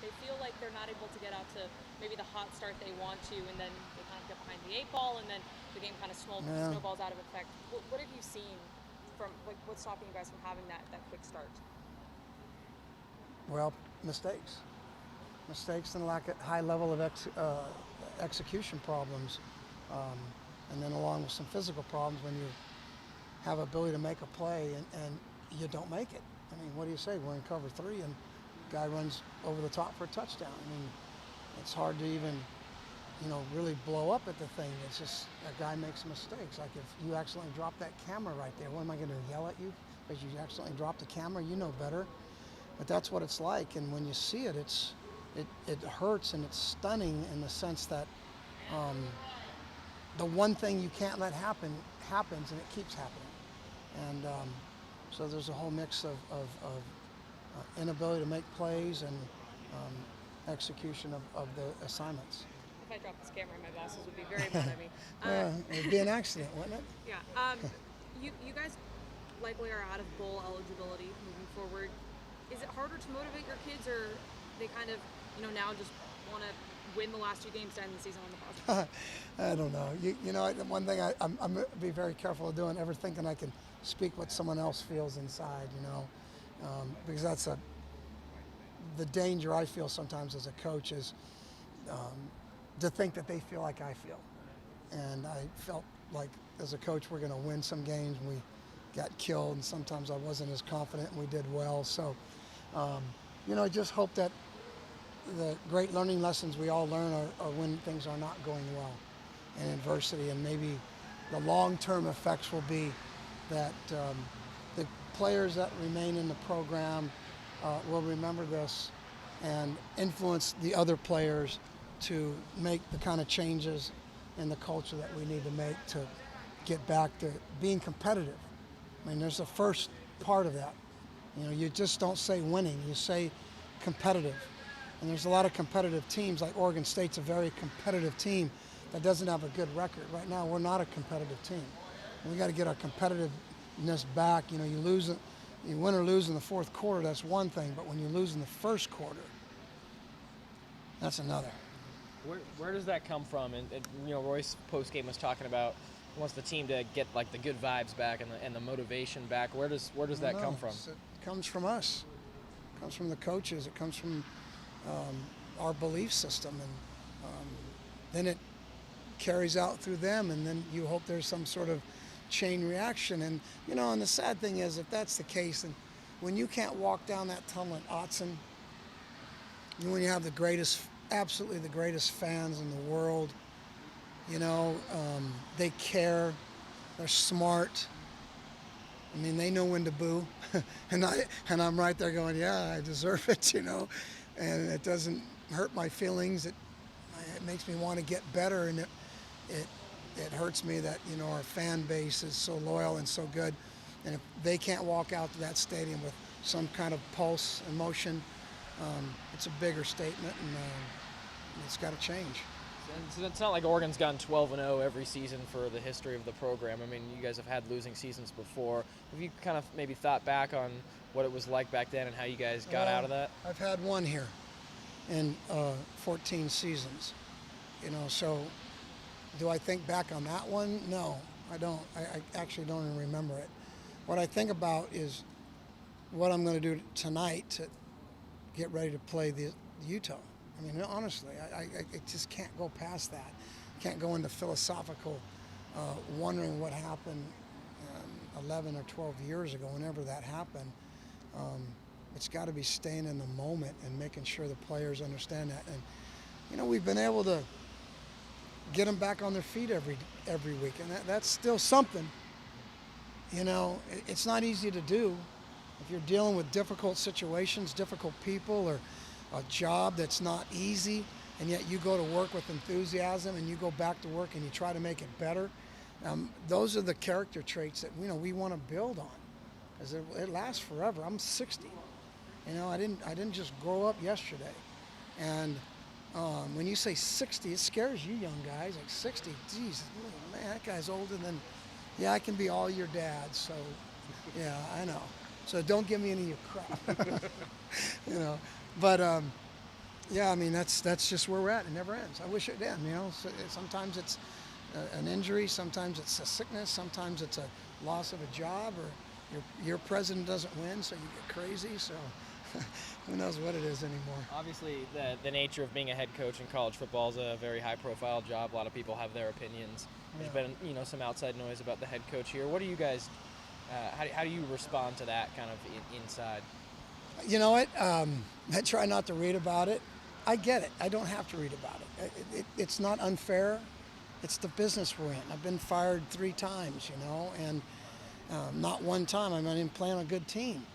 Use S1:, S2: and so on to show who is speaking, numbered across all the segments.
S1: they feel like they're not able to get out to maybe the hot start they want to, and then they kind of get behind the 8 ball, and then the game kind of
S2: Yeah.
S1: snowballs out of effect. What have you seen from, like, what's stopping you guys from having that quick start?
S2: Well, mistakes and lack of high level of execution problems, um, and then along with some physical problems when you have ability to make a play and you don't make it. I mean, what do you say? We're in cover 3 and guy runs over the top for a touchdown. I mean, it's hard to even, really blow up at the thing. It's just a guy makes mistakes. Like if you accidentally drop that camera right there, what am I going to yell at you because you accidentally dropped the camera? You know better. But that's what it's like. And when you see it, it hurts and it's stunning in the sense that um, the one thing you can't let happen happens and it keeps happening. And so there's a whole mix of inability to make plays and execution of the assignments.
S1: If I dropped this camera, my bosses would be very mad at me.
S2: It would be an accident, wouldn't it?
S1: Yeah. You guys likely are out of bowl eligibility moving forward. Is it harder to motivate your kids, or they kind of, now just want to win the last 2 games to end the season on the positive?
S2: I don't know. One thing I'm going to be very careful of doing, ever thinking I can speak what someone else feels inside, because that's the danger I feel sometimes as a coach is to think that they feel like I feel. And I felt like as a coach we're going to win some games and we got killed, and sometimes I wasn't as confident and we did well. So, I just hope that the great learning lessons we all learn are when things are not going well and adversity, and maybe the long-term effects will be that the players that remain in the program will remember this and influence the other players to make the kind of changes in the culture that we need to make to get back to being competitive. I mean, there's the first part of that. You just don't say winning, you say competitive. And there's a lot of competitive teams, like Oregon State's a very competitive team that doesn't have a good record. Right now, we're not a competitive team. And we got to get our competitiveness back. You win or lose in the fourth quarter, that's one thing, but when you lose in the first quarter, that's another.
S3: Where does that come from? And Royce post game was talking about he wants the team to get like the good vibes back and the motivation back. Where does that come from?
S2: It comes from us. It comes from the coaches. It comes from our belief system, and then it carries out through them, and then you hope there's some sort of chain reaction. And and the sad thing is, if that's the case, and when you can't walk down that tunnel at Autzen, when you have absolutely the greatest fans in the world, they care, they're smart. I mean, they know when to boo, and I'm right there going, yeah, I deserve it, and it doesn't hurt my feelings. It makes me want to get better, and it hurts me that our fan base is so loyal and so good, and if they can't walk out to that stadium with some kind of pulse, emotion, it's a bigger statement, and it's got to change.
S3: So it's not like Oregon's gone 12-0 every season for the history of the program. I mean, you guys have had losing seasons before. Have you kind of maybe thought back on what it was like back then and how you guys got out of that?
S2: I've had one here in 14 seasons. So do I think back on that one? No, I don't. I actually don't even remember it. What I think about is what I'm going to do tonight to get ready to play the Utah. I mean, honestly, I just can't go past that. Can't go into philosophical wondering what happened 11 or 12 years ago, whenever that happened. It's got to be staying in the moment and making sure the players understand that. And, we've been able to get them back on their feet every week, and that's still something. It's not easy to do if you're dealing with difficult situations, difficult people, or a job that's not easy, and yet you go to work with enthusiasm and you go back to work and you try to make it better. Those are the character traits that we want to build on, because it lasts forever. I'm 60. I didn't just grow up yesterday. And when you say 60, it scares you young guys. Like 60, geez, man, that guy's older than. Yeah, I can be all your dads. So, yeah, I know. So don't give me any of your crap. But Yeah, I mean that's just where we're at. It never ends. I wish it did. You know, so sometimes it's an injury, sometimes it's a sickness, sometimes it's a loss of a job, or your president doesn't win, so you get crazy. So who knows what it is anymore.
S3: Obviously, the nature of being a head coach in college football is a very high-profile job. A lot of people have their opinions. There's been some outside noise about the head coach here. What do you guys? How do you respond to that kind of inside?
S2: You know what? I try not to read about it. I get it. I don't have to read about it. It's not unfair. It's the business we're in. I've been fired 3 times, and not one time. I didn't play on a good team.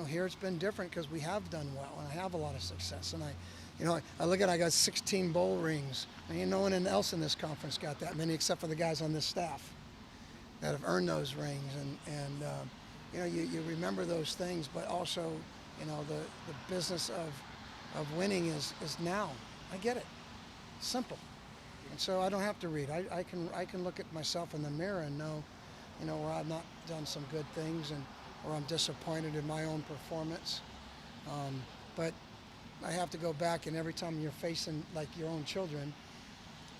S2: Here it's been different because we have done well, and I have a lot of success. And I look at I got 16 bowl rings. And no one else in this conference got that many except for the guys on this staff that have earned those rings. And you remember those things, but also, the business of winning is now. I get it. Simple. And so I don't have to read. I can look at myself in the mirror and know, where I've not done some good things or I'm disappointed in my own performance. But I have to go back, and every time you're facing like your own children,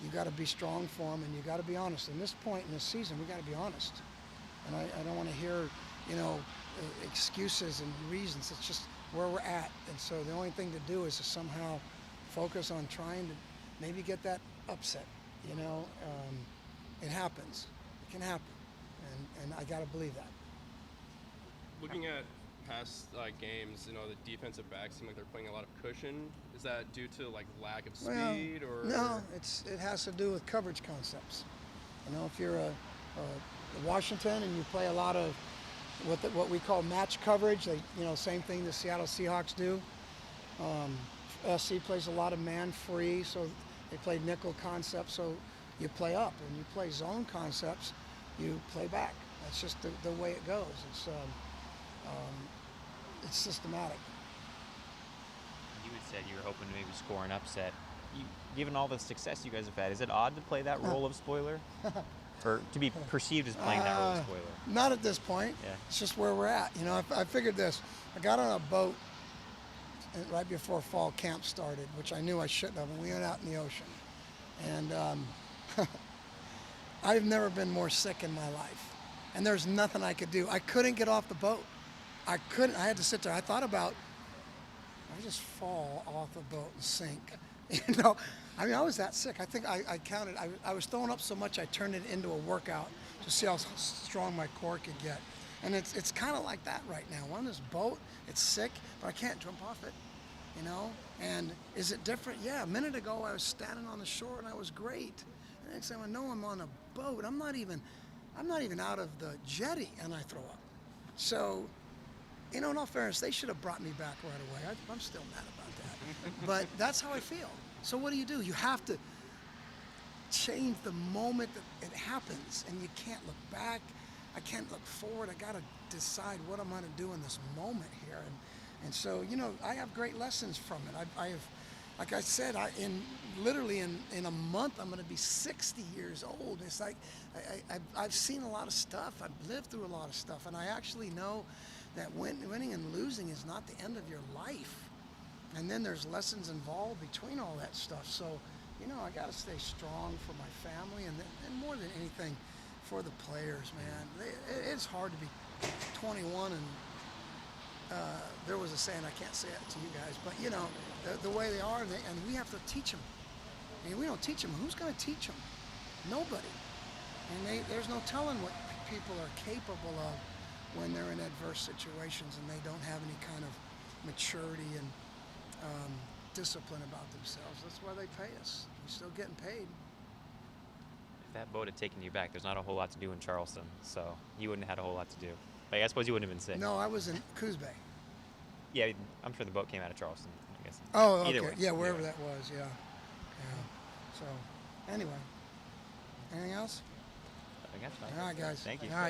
S2: you got to be strong for them, and you got to be honest. In this point in this season, we got to be honest. And I don't want to hear, excuses and reasons. It's just where we're at. And so the only thing to do is to somehow focus on trying to maybe get that upset. It happens. It can happen. And I got to believe that.
S4: Looking at past games, the defensive backs seem like they're playing a lot of cushion. Is that due to lack of speed, or
S2: no? It has to do with coverage concepts. If you're a Washington and you play a lot of what we call match coverage, same thing the Seattle Seahawks do. SC plays a lot of man free, so they play nickel concepts. So you play up, and you play zone concepts, you play back. That's just the way it goes. It's systematic.
S5: You had said you were hoping to maybe score an upset. Given all the success you guys have had, is it odd to play that role of spoiler? Or to be perceived as playing that role of spoiler?
S2: Not at this point.
S5: Yeah.
S2: It's just where we're at. I figured this. I got on a boat right before fall camp started, which I knew I shouldn't have, and we went out in the ocean. And I've never been more sick in my life. And there's nothing I could do. I couldn't get off the boat. I couldn't. I had to sit there. I thought about, I just fall off the boat and sink. I was that sick. I think I counted. I was throwing up so much I turned it into a workout to see how strong my core could get. And it's kind of like that right now. We're on this boat. It's sick, but I can't jump off it. And is it different? Yeah. A minute ago I was standing on the shore and I was great. And next thing I know, I'm on a boat. I'm not even out of the jetty and I throw up. So, in all fairness, they should have brought me back right away. I'm still mad about that. But that's how I feel. So what do? You have to change the moment that it happens, and you can't look back. I can't look forward. I got to decide what I'm going to do in this moment here. And so, I have great lessons from it. I have, like I said, literally in a month, I'm going to be 60 years old. It's like I've seen a lot of stuff. I've lived through a lot of stuff, and I actually know that winning and losing is not the end of your life. And then there's lessons involved between all that stuff. So, I got to stay strong for my family, and more than anything, for the players, man. It's hard to be 21 and there was a saying, I can't say it to you guys, but the way they are, and we have to teach them. We don't teach them. Who's going to teach them? Nobody. And there's no telling what people are capable of when they're in adverse situations and they don't have any kind of maturity and discipline about themselves. That's why they pay us. We're still getting paid.
S5: If that boat had taken you back, there's not a whole lot to do in Charleston, so you wouldn't have had a whole lot to do. But I suppose you wouldn't have been sick.
S2: No, I was in Coos Bay.
S5: Yeah, I'm sure the boat came out of Charleston, I guess.
S2: Oh, okay.
S5: Either way.
S2: Yeah, wherever that was, yeah. So, anyway. Anything else?
S5: I guess not.
S2: All right, guys.
S5: Thank you.
S2: All right.